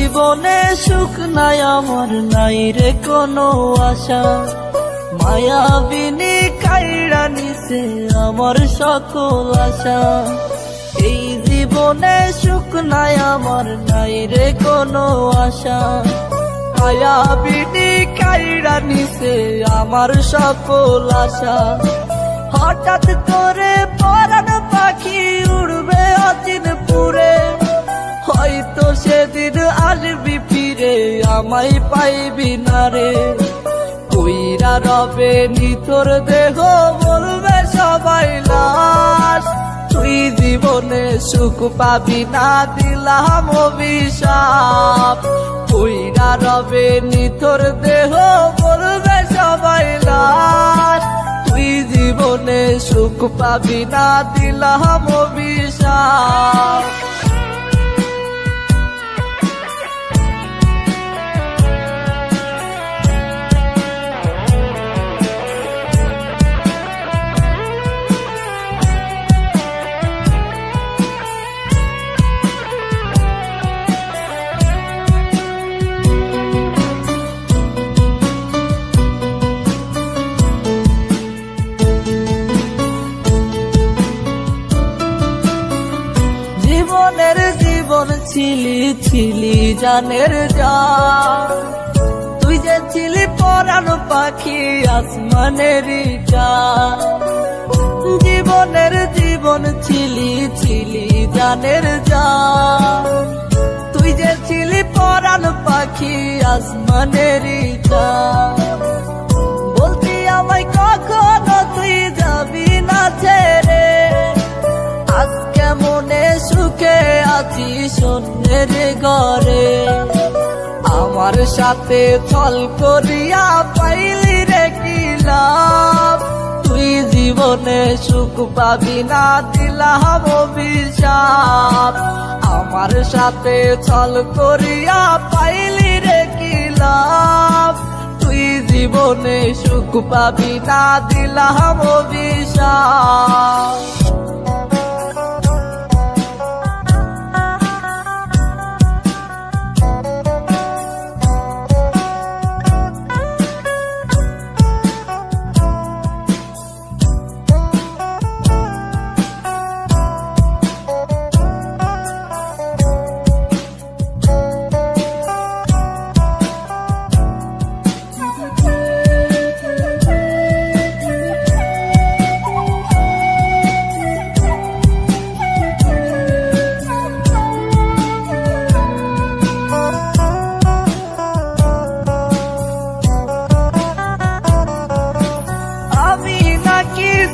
জীবনে সুখ নাই আমার, নাই রে কোনো আশা। মায়াবিনী কাইড়া নিছে আমার সকল আশা। এই জীবনে সুখ নাই আমার, নাই রে কোনো আশা। মায়াবিনী কাইড়া নিছে আমার সকল আশা। হঠাৎ করে পরাণ পাখি উড়বে অচিনপুরে, হয়তো সেদিন আসবি ফিরে আমায় পাইবি না রে। কইরা রবে নিথর দেহ বলবে সবাই লাশ, তুই জীবনে সুখ পাবি না দিলাম অভিশাপ। কইরা রবে নিথর দেহ বলবে সবাই লাশ, তুই জীবনে সুখ পাবি না দিলাম অভিশাপ। জীবনের জীবন ছিলি ছিলি জানের জান, তুই যে ছিলি পরাণ পাখি আসমানেরই চাঁদ। জীবনের জীবন ছিলি ছিলি জানের জান, তুই যে ছিলি পরাণ পাখি আসমানেরই চাঁদ। বলতি আমায় কখনো তুই যাবি না ছেড়ে, আজকে মনে সুখে আছি শূন্যের ঘরে। আমার সাথে ছল করিয়া পাইলি রে কি লাভ, তুই জীবনে সুখ পাবি না দিলাম অভিশাপ। আমার সাথে ছল করিয়া পাইলি রে কি লাভ, তুই জীবনে সুখ পাবি না দিলাম অভিশাপ।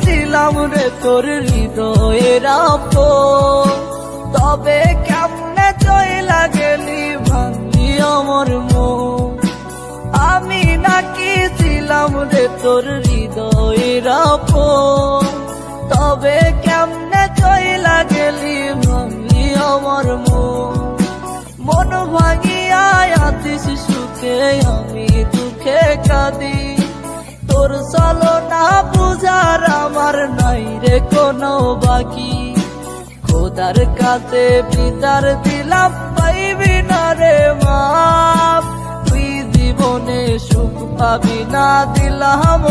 ছিলাম রে তোর হৃদয়ের আপন, তবে কেমনে চইলা গেলি ভাঙলি আমার মন। আমি নাকি ছিলাম রে তোর হৃদয়ের আপন, তবে কেমনে চইলা গেলি ভাঙলি আমার মন। মন ভাঙিয়া আছিস সুখে আমি দুঃখে কাঁদি, তোর চলো না বুঝার আমার নাই রে কোনো বাকি। খোদার কাছে বিচার দিলাম পাইবি না রে মাপ, তুই জীবনে সুখ পাবি না দিলাম